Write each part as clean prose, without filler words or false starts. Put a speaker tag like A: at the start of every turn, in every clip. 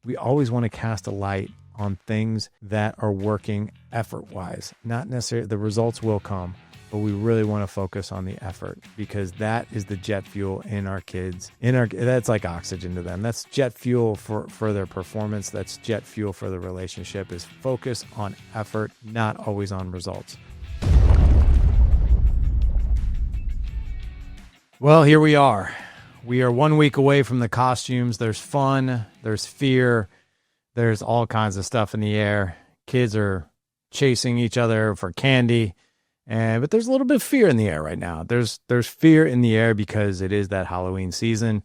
A: we always want to cast a light on things that are working effort-wise. Not necessarily, the results will come, but we really want to focus on the effort, because that is the jet fuel in our kids. That's like oxygen to them. That's jet fuel for their performance. That's jet fuel for the relationship, is focus on effort, not always on results. Well, here we are. We are 1 week away from the costumes. There's fun, there's fear, there's all kinds of stuff in the air. Kids are chasing each other for candy, but there's a little bit of fear in the air right now. There's fear in the air because it is that Halloween season,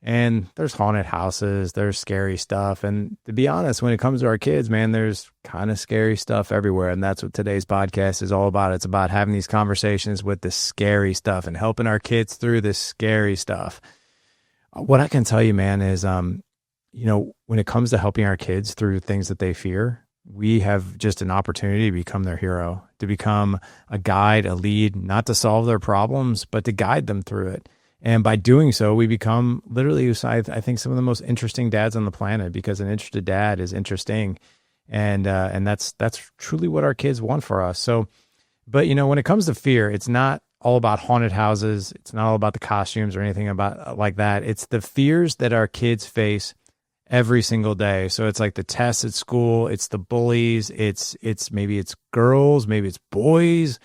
A: and there's haunted houses, there's scary stuff. And to be honest, when it comes to our kids, man, there's kind of scary stuff everywhere. And that's what today's podcast is all about. It's about having these conversations with the scary stuff and helping our kids through this scary stuff. What I can tell you, man, is, when it comes to helping our kids through things that they fear, we have just an opportunity to become their hero, to become a guide, a lead, not to solve their problems, but to guide them through it. And by doing so, we become literally, I think, some of the most interesting dads on the planet, because an interested dad is interesting. And that's truly what our kids want for us. So, but when it comes to fear, it's not all about haunted houses. It's not all about the costumes or anything about like that. It's the fears that our kids face every single day. So it's like the tests at school, it's the bullies, it's maybe it's girls, maybe it's boys,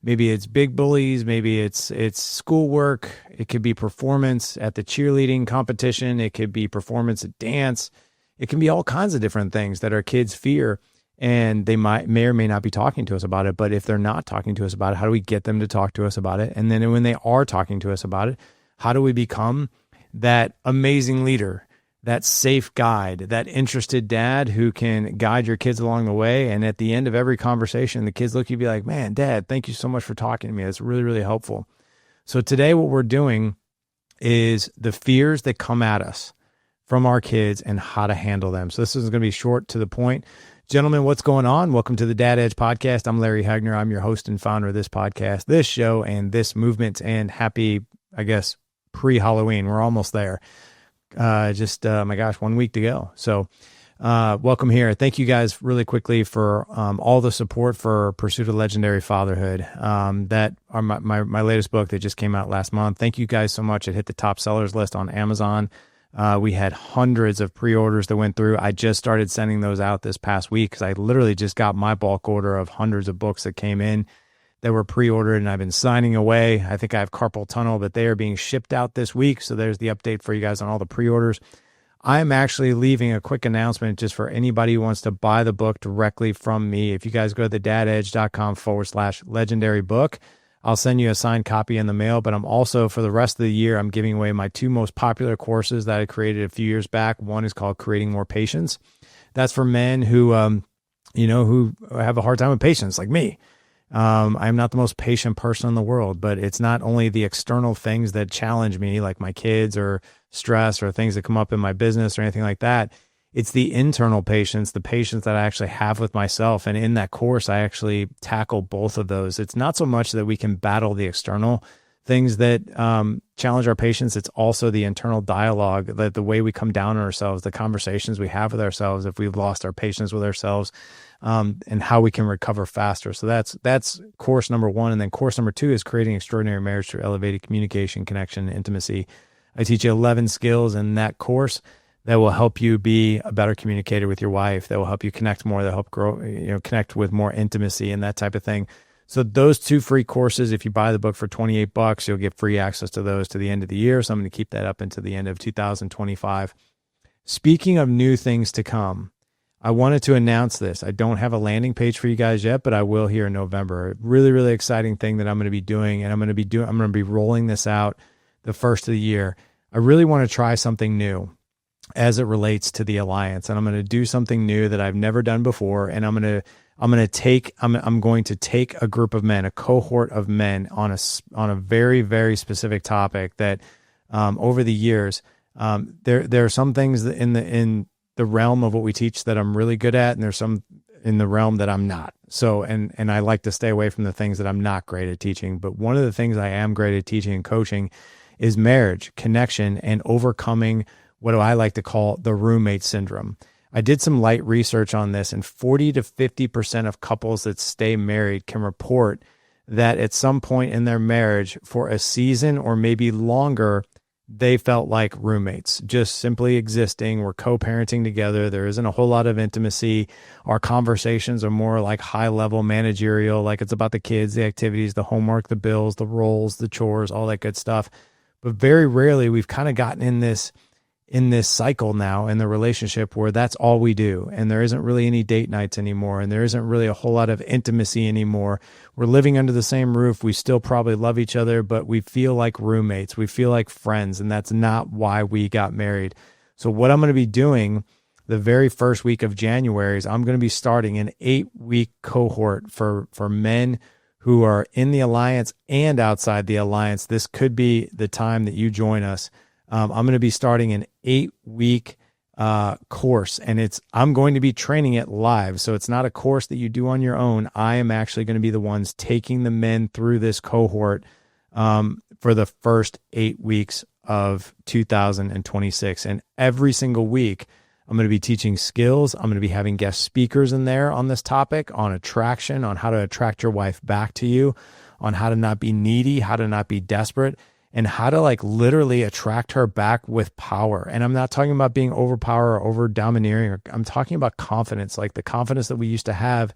A: maybe it's big bullies, maybe it's schoolwork. It could be performance at the cheerleading competition. It could be performance at dance. It can be all kinds of different things that our kids fear, and they may or may not be talking to us about it. But if they're not talking to us about it, how do we get them to talk to us about it? And then when they are talking to us about it, how do we become that amazing leader, that safe guide, that interested dad who can guide your kids along the way? And at the end of every conversation, the kids look at you and be like, man, Dad, thank you so much for talking to me. That's really, really helpful. So today what we're doing is the fears that come at us from our kids and how to handle them. So this is going to be short, to the point. Gentlemen, what's going on? Welcome to the Dad Edge podcast. I'm Larry Hagner. I'm your host and founder of this podcast, this show, and this movement. And happy, I guess, pre-Halloween. We're almost there. My gosh, 1 week to go. So welcome here. Thank you guys really quickly for all the support for Pursuit of Legendary Fatherhood. That are my latest book that just came out last month. Thank you guys so much. It hit the top sellers list on Amazon. We had hundreds of pre-orders that went through. I just started sending those out this past week because I literally just got my bulk order of hundreds of books that came in that were pre-ordered, and I've been signing away. I think I have carpal tunnel, but they are being shipped out this week. So there's the update for you guys on all the pre-orders. I'm actually leaving a quick announcement just for anybody who wants to buy the book directly from me. If you guys go to thedadedge.com/legendary book, I'll send you a signed copy in the mail. But I'm also, for the rest of the year, I'm giving away my two most popular courses that I created a few years back. One is called Creating More Patience. That's for men who have a hard time with patience, like me. I'm not the most patient person in the world, but it's not only the external things that challenge me, like my kids or stress or things that come up in my business or anything like that. It's the internal patience, the patience that I actually have with myself. And in that course, I actually tackle both of those. It's not so much that we can battle the external things that challenge our patience. It's also the internal dialogue, that the way we come down on ourselves, the conversations we have with ourselves if we've lost our patience with ourselves, and how we can recover faster. So that's course number one. And then course number two is Creating Extraordinary Marriage Through Elevated Communication, Connection, and Intimacy. I teach you 11 skills in that course that will help you be a better communicator with your wife, that will help you connect more, that help grow, connect with more intimacy and that type of thing. So those two free courses, if you buy the book for $28, you'll get free access to those to the end of the year. So I'm going to keep that up into the end of 2025. Speaking of new things to come, I wanted to announce this. I don't have a landing page for you guys yet, but I will here in November. A really, really exciting thing that I'm going to be doing, and I'm going to be rolling this out the first of the year. I really want to try something new as it relates to the Alliance, and I'm going to do something new that I've never done before. And I'm going to take a group of men, a cohort of men, on a very, very specific topic that over the years, there are some things in the realm of what we teach that I'm really good at, and there's some in the realm that I'm not. So, and I like to stay away from the things that I'm not great at teaching. But one of the things I am great at teaching and coaching is marriage, connection, and overcoming what I like to call the roommate syndrome. I did some light research on this, and 40 to 50% of couples that stay married can report that at some point in their marriage for a season or maybe longer, they felt like roommates, just simply existing. We're co-parenting together. There isn't a whole lot of intimacy. Our conversations are more like high-level managerial, like it's about the kids, the activities, the homework, the bills, the roles, the chores, all that good stuff. But very rarely we've kind of gotten in this cycle now in the relationship where that's all we do. And there isn't really any date nights anymore. And there isn't really a whole lot of intimacy anymore. We're living under the same roof. We still probably love each other, but we feel like roommates. We feel like friends. And that's not why we got married. So what I'm going to be doing the very first week of January is I'm going to be starting an 8-week cohort for men who are in the alliance and outside the alliance. This could be the time that you join us. I'm going to be starting an 8-week course, and I'm going to be training it live. So it's not a course that you do on your own. I am actually going to be the ones taking the men through this cohort for the first 8 weeks of 2026. And every single week, I'm going to be teaching skills. I'm going to be having guest speakers in there on this topic, on attraction, on how to attract your wife back to you, on how to not be needy, how to not be desperate, and how to like literally attract her back with power. And I'm not talking about being overpower or over domineering. I'm talking about confidence, like the confidence that we used to have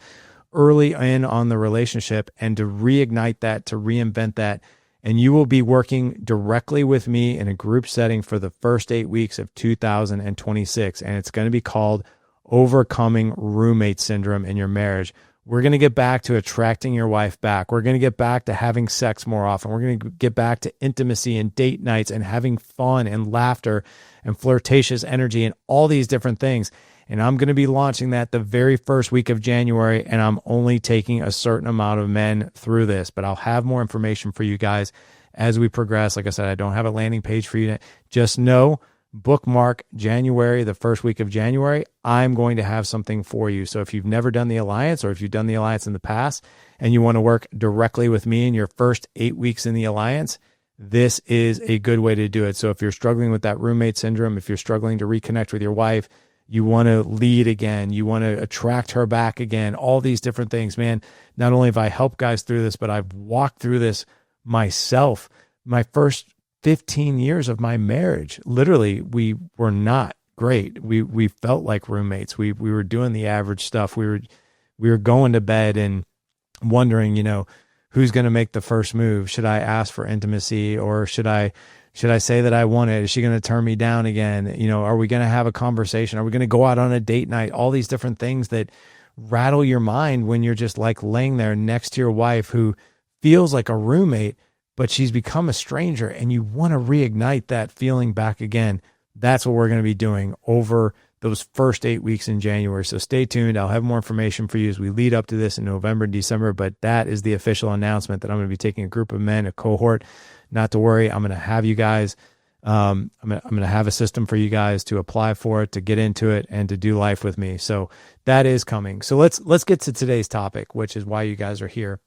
A: early in on the relationship, and to reignite that, to reinvent that. And you will be working directly with me in a group setting for the first 8 weeks of 2026. And it's going to be called Overcoming Roommate Syndrome in Your Marriage. We're going to get back to attracting your wife back. We're going to get back to having sex more often. We're going to get back to intimacy and date nights and having fun and laughter and flirtatious energy and all these different things. And I'm going to be launching that the very first week of January, and I'm only taking a certain amount of men through this. But I'll have more information for you guys as we progress. Like I said, I don't have a landing page for you. Just know, bookmark January, the first week of January, I'm going to have something for you. So if you've never done the Alliance, or if you've done the Alliance in the past and you want to work directly with me in your first 8 weeks in the Alliance, this is a good way to do it. So if you're struggling with that roommate syndrome, if you're struggling to reconnect with your wife, you want to lead again, you want to attract her back again, all these different things, man. Not only have I helped guys through this, but I've walked through this myself. My first 15 years of my marriage, literally, we were not great. We felt like roommates. We were doing the average stuff. We were going to bed and wondering, who's going to make the first move? Should I ask for intimacy, or should I say that I want it? Is she going to turn me down again? Are we going to have a conversation? Are we going to go out on a date night? All these different things that rattle your mind when you're just like laying there next to your wife who feels like a roommate, but she's become a stranger, and you want to reignite that feeling back again. That's what we're going to be doing over those first 8 weeks in January. So stay tuned. I'll have more information for you as we lead up to this in November and December, but that is the official announcement that I'm going to be taking a group of men, a cohort. Not to worry. I'm going to have you guys, I'm going to have a system for you guys to apply for it, to get into it, and to do life with me. So that is coming. So let's get to today's topic, which is why you guys are here.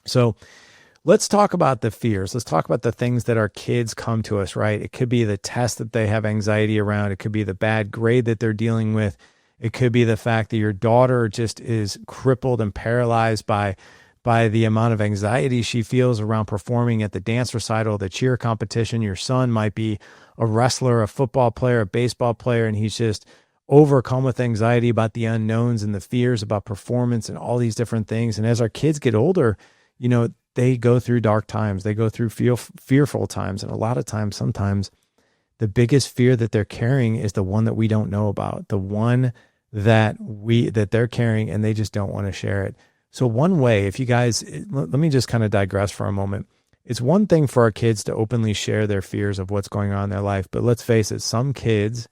A: So let's talk about the fears. Let's talk about the things that our kids come to us, right? It could be the test that they have anxiety around. It could be the bad grade that they're dealing with. It could be the fact that your daughter just is crippled and paralyzed by the amount of anxiety she feels around performing at the dance recital, the cheer competition. Your son might be a wrestler, a football player, a baseball player, and he's just overcome with anxiety about the unknowns and the fears about performance and all these different things. And as our kids get older, they go through dark times. They go through fearful times. And a lot of times, sometimes the biggest fear that they're carrying is the one that we don't know about, the one that they're carrying, and they just don't want to share it. So one way, if you guys, let me just kind of digress for a moment. It's one thing for our kids to openly share their fears of what's going on in their life. But let's face it, some kids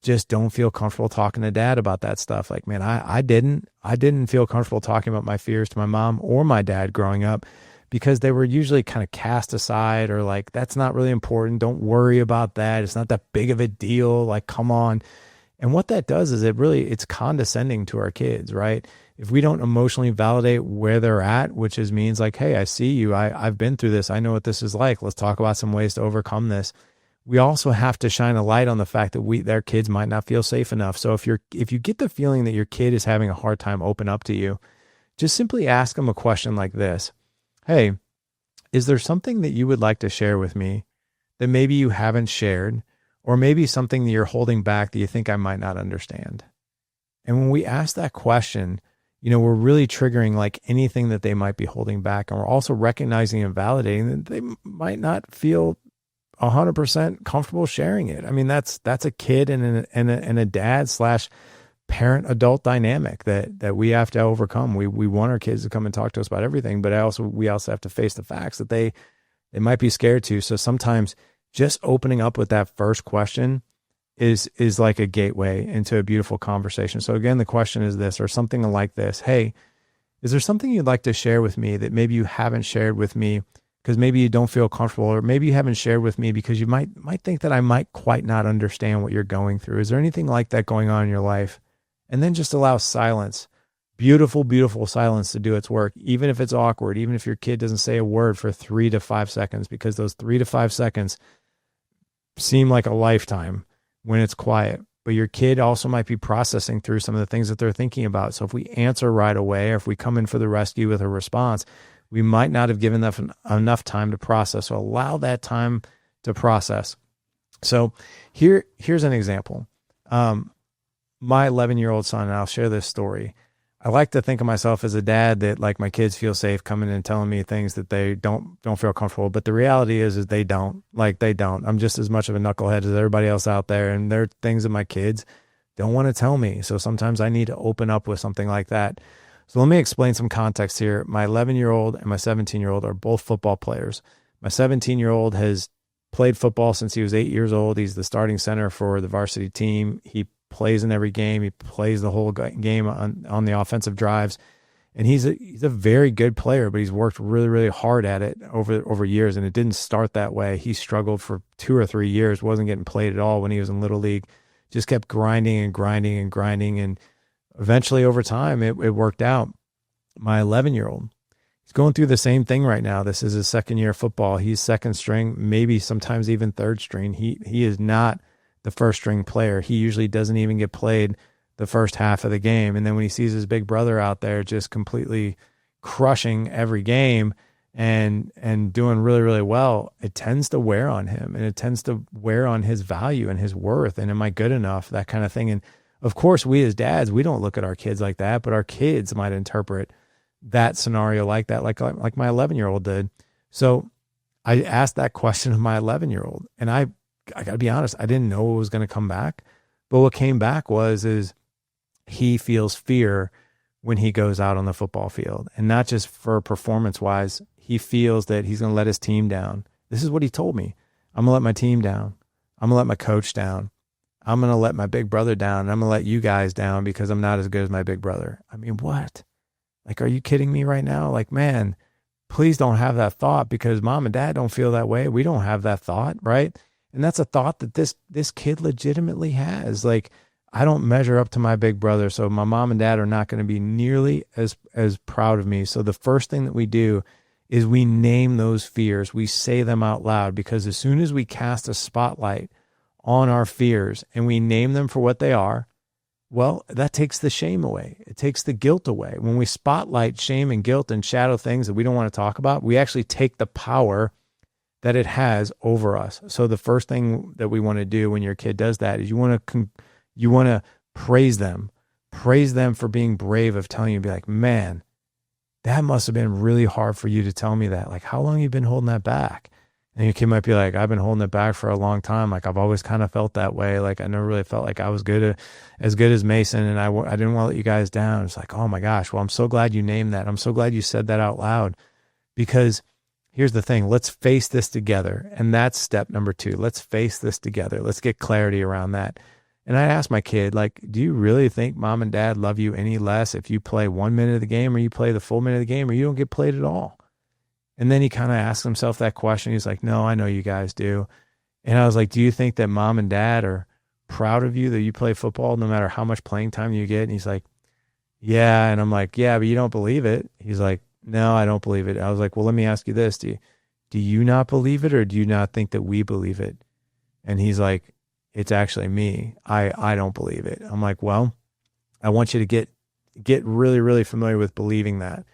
A: just don't feel comfortable talking to dad about that stuff. Like, man, I didn't feel comfortable talking about my fears to my mom or my dad growing up, because they were usually kind of cast aside, or like, that's not really important. Don't worry about that. It's not that big of a deal. Like, come on. And what that does is it's condescending to our kids, right? If we don't emotionally validate where they're at, which means like, hey, I see you. I've been through this. I know what this is like. Let's talk about some ways to overcome this. we also have to shine a light on the fact that their kids might not feel safe enough. So if you get the feeling that your kid is having a hard time open up to you, just simply ask them a question like this. Hey, is there something that you would like to share with me that maybe you haven't shared, or maybe something that you're holding back that you think I might not understand? And when we ask that question, we're really triggering like anything that they might be holding back. And we're also recognizing and validating that they might not feel 100% comfortable sharing it. I mean, that's a kid and a dad / parent adult dynamic that we have to overcome. We want our kids to come and talk to us about everything, but we also have to face the facts that they might be scared to. So sometimes just opening up with that first question is like a gateway into a beautiful conversation. So again, the question is this, or something like this. Hey, is there something you'd like to share with me that maybe you haven't shared with me because maybe you don't feel comfortable, or maybe you haven't shared with me because you might think that I might quite not understand what you're going through? Is there anything like that going on in your life? And then just allow silence, beautiful, beautiful silence to do its work, even if it's awkward, even if your kid doesn't say a word for 3 to 5 seconds, because those 3 to 5 seconds seem like a lifetime when it's quiet. But your kid also might be processing through some of the things that they're thinking about. So if we answer right away, or if we come in for the rescue with a response, we might not have given them enough time to process. So allow that time to process. So here's an example. My 11-year-old son, and I'll share this story. I like to think of myself as a dad that like my kids feel safe coming in and telling me things that they don't feel comfortable. But the reality is they don't. I'm just as much of a knucklehead as everybody else out there. And there are things that my kids don't want to tell me. So sometimes I need to open up with something like that. So let me explain some context here. My 11-year-old and my 17-year-old are both football players. My 17-year-old has played football since he was 8 years old. He's the starting center for the varsity team. He plays in every game. He plays the whole game on the offensive drives. And he's a very good player, but he's worked really, really hard at it over years. And it didn't start that way. He struggled for 2 or 3 years, wasn't getting played at all when he was in Little League, just kept grinding and grinding and grinding. And eventually over time, it worked out. My 11-year-old, he's going through the same thing right now. This is his second year of football. He's second string, maybe sometimes even third string. He is not the first string player. He usually doesn't even get played the first half of the game. And then when he sees his big brother out there just completely crushing every game and doing really, really well, it tends to wear on him, and it tends to wear on his value and his worth. And am I good enough? That kind of thing. And of course, we as dads, we don't look at our kids like that, but our kids might interpret that scenario like that, like my 11-year-old did. So I asked that question of my 11-year-old, and I got to be honest, I didn't know what was going to come back. But what came back is he feels fear when he goes out on the football field. And not just for performance-wise, he feels that he's going to let his team down. This is what he told me. I'm going to let my team down. I'm going to let my coach down. I'm going to let my big brother down. And I'm going to let you guys down because I'm not as good as my big brother. I mean, what? Like, are you kidding me right now? Like, man, please don't have that thought, because mom and dad don't feel that way. We don't have that thought, right? And that's a thought that this kid legitimately has. Like, I don't measure up to my big brother, so my mom and dad are not going to be nearly as proud of me. So the first thing that we do is we name those fears. We say them out loud, because as soon as we cast a spotlight on our fears and we name them for what they are, well, that takes the shame away. It takes the guilt away. When we spotlight shame and guilt and shadow things that we don't want to talk about, we actually take the power that it has over us. So the first thing that we want to do when your kid does that is you want to praise them for being brave of telling you, be like, man, that must have been really hard for you to tell me that. Like, how long have you been holding that back? And your kid might be like, I've been holding it back for a long time. Like, I've always kind of felt that way. Like, I never really felt like I was as good as Mason, and I didn't want to let you guys down. It's like, oh my gosh, well, I'm so glad you named that. I'm so glad you said that out loud, because here's the thing. Let's face this together. And that's step number 2. Let's face this together. Let's get clarity around that. And I asked my kid, like, do you really think mom and dad love you any less if you play 1 minute of the game, or you play the full minute of the game, or you don't get played at all? And then he kind of asked himself that question. He's like, no, I know you guys do. And I was like, do you think that mom and dad are proud of you that you play football no matter how much playing time you get? And he's like, yeah. And I'm like, yeah, but you don't believe it. He's like, no, I don't believe it. I was like, well, let me ask you this. Do you not believe it, or do you not think that we believe it? And he's like, it's actually me. I don't believe it. I'm like, well, I want you to get really, really familiar with believing that,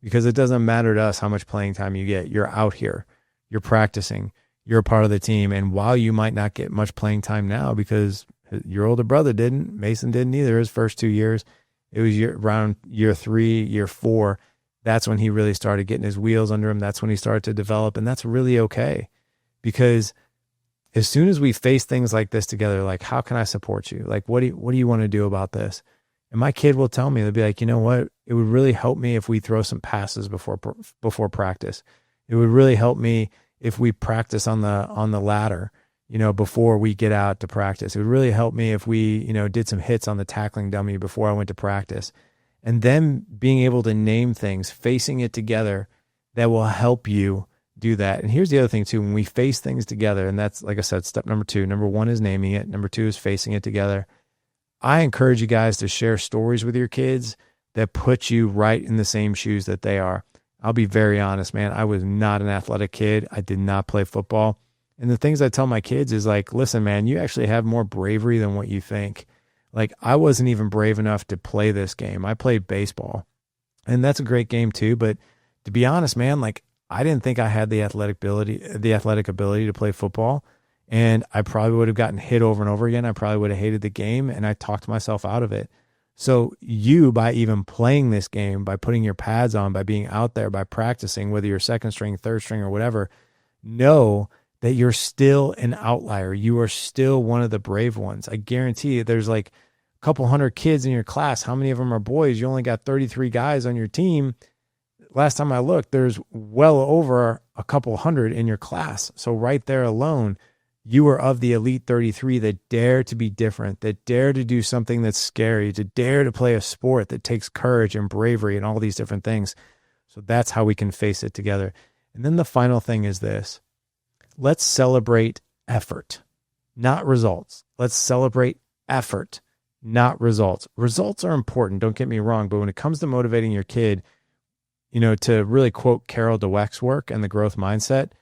A: because it doesn't matter to us how much playing time you get. You're out here, you're practicing, you're a part of the team. And while you might not get much playing time now because your older brother didn't, Mason didn't either, his first 2 years, it was around year 3, year 4. That's when he really started getting his wheels under him. That's when he started to develop. And that's really okay, because as soon as we face things like this together, like, how can I support you? Like, what do you want to do about this? And my kid will tell me, they'll be like, you know what? It would really help me if we throw some passes before practice. It would really help me if we practice on the ladder, before we get out to practice. It would really help me if we, did some hits on the tackling dummy before I went to practice. And then being able to name things, facing it together, that will help you do that. And here's the other thing too, when we face things together, and that's, like I said, step number 2. Number 1 is naming it. Number 2 is facing it together. I encourage you guys to share stories with your kids that put you right in the same shoes that they are. I'll be very honest, man. I was not an athletic kid. I did not play football. And the things I tell my kids is like, listen, man, you actually have more bravery than what you think. Like, I wasn't even brave enough to play this game. I played baseball, and that's a great game too. But to be honest, man, like, I didn't think I had the athletic ability to play football. And I probably would have gotten hit over and over again. I probably would have hated the game, and I talked myself out of it. So you, by even playing this game, by putting your pads on, by being out there, by practicing, whether you're second string, third string, or whatever, know that you're still an outlier. You are still one of the brave ones. I guarantee you there's like a couple hundred kids in your class. How many of them are boys? You only got 33 guys on your team. Last time I looked, there's well over a couple hundred in your class. So right there alone, you are of the elite 33 that dare to be different, that dare to do something that's scary, to dare to play a sport that takes courage and bravery and all these different things. So that's how we can face it together. And then the final thing is this. Let's celebrate effort, not results. Let's celebrate effort, not results. Results are important, don't get me wrong, but when it comes to motivating your kid, to really quote Carol Dweck's work and the growth mindset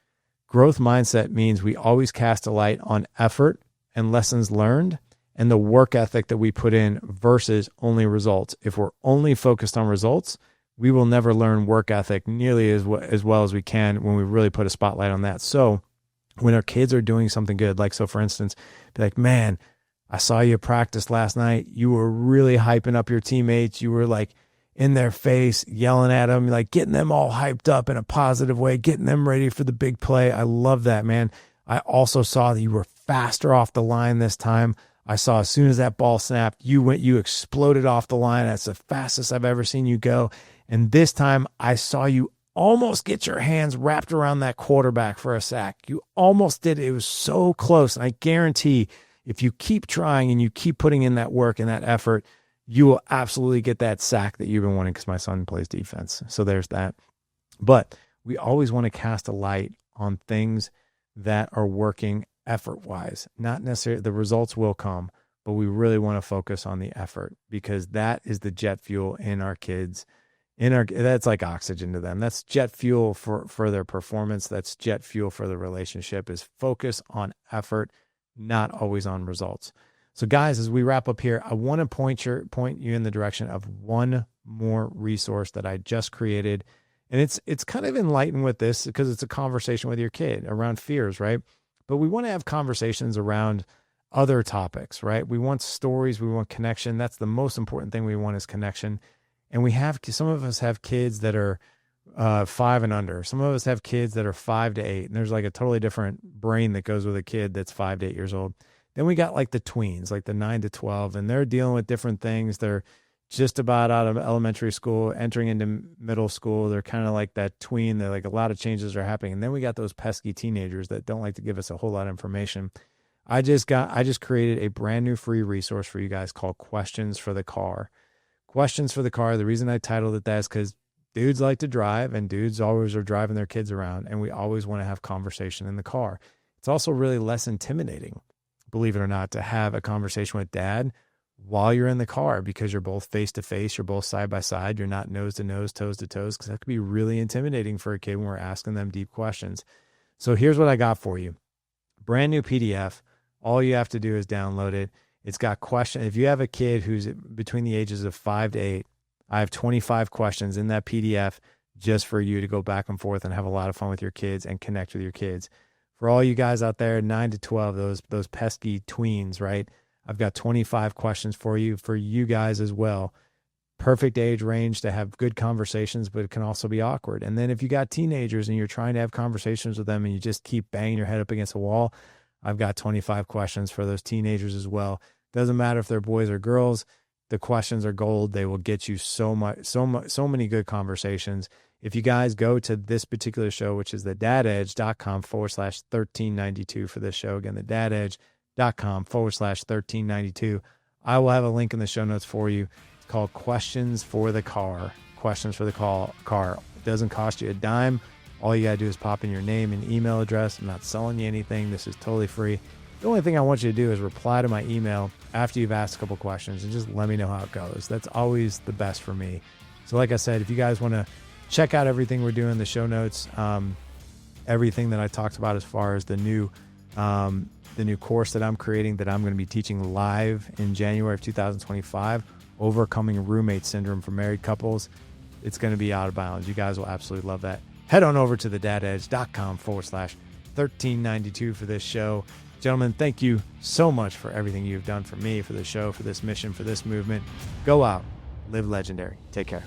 A: means we always cast a light on effort and lessons learned and the work ethic that we put in versus only results. If we're only focused on results, we will never learn work ethic nearly as well as we can when we really put a spotlight on that. So when our kids are doing something good, like, so for instance, be like, man, I saw you practice last night. You were really hyping up your teammates. You were like in their face, yelling at them, like getting them all hyped up in a positive way, getting them ready for the big play. I love that, man. I also saw that you were faster off the line this time. I saw as soon as that ball snapped, you exploded off the line. That's the fastest I've ever seen you go. And this time I saw you almost get your hands wrapped around that quarterback for a sack. You almost did it. It was so close. And I guarantee if you keep trying and you keep putting in that work and that effort, you will absolutely get that sack that you've been wanting, because my son plays defense. So there's that. But we always want to cast a light on things that are working effort-wise. Not necessarily, the results will come, but we really want to focus on the effort, because that is the jet fuel in our kids. That's like oxygen to them. That's jet fuel for their performance. That's jet fuel for the relationship, is focus on effort, not always on results. So guys, as we wrap up here, I want to point you in the direction of one more resource that I just created. And it's kind of enlightened with this because it's a conversation with your kid around fears, right? But we want to have conversations around other topics, right? We want stories, we want connection. That's the most important thing we want, is connection. And some of us have kids that are 5 and under. Some of us have kids that are 5 to 8. And there's like a totally different brain that goes with a kid that's 5 to 8 years old. Then we got like the tweens, like the 9 to 12, and they're dealing with different things. They're just about out of elementary school, entering into middle school. They're kind of like that tween. They're like, a lot of changes are happening. And then we got those pesky teenagers that don't like to give us a whole lot of information. I just created a brand new free resource for you guys called Questions for the Car. Questions for the Car. The reason I titled it that is because dudes like to drive, and dudes always are driving their kids around, and we always want to have conversation in the car. It's also really less intimidating, believe it or not, to have a conversation with dad while you're in the car, because you're both face to face, you're both side by side, you're not nose to nose, toes to toes, because that could be really intimidating for a kid when we're asking them deep questions. So here's what I got for you. Brand new PDF All you have to do is download it. It's got questions. If you have a kid who's between the ages of 5 to 8, I have 25 questions in that PDF just for you to go back and forth and have a lot of fun with your kids and connect with your kids. For all you guys out there, 9 to 12, those pesky tweens, right? I've got 25 questions for you guys as well. Perfect age range to have good conversations, but it can also be awkward. And then if you got teenagers and you're trying to have conversations with them and you just keep banging your head up against a wall, I've got 25 questions for those teenagers as well. Doesn't matter if they're boys or girls. The questions are gold. They will get you so many good conversations. If you guys go to this particular show, which is the dadedge.com/1392 for this show, again, the dadedge.com/1392, I will have a link in the show notes for you. It's called Questions for the Car. Questions for the car. It doesn't cost you a dime. All you got to do is pop in your name and email address. I'm not selling you anything. This is totally free. The only thing I want you to do is reply to my email after you've asked a couple questions and just let me know how it goes. That's always the best for me. So like I said, if you guys want to check out everything we're doing, the show notes, everything that I talked about as far as the new course that I'm creating that I'm going to be teaching live in January of 2025, Overcoming Roommate Syndrome for Married Couples. It's going to be out of bounds. You guys will absolutely love that. Head on over to thedadedge.com/1392 for this show. Gentlemen, thank you so much for everything you've done for me, for the show, for this mission, for this movement. Go out, live legendary. Take care.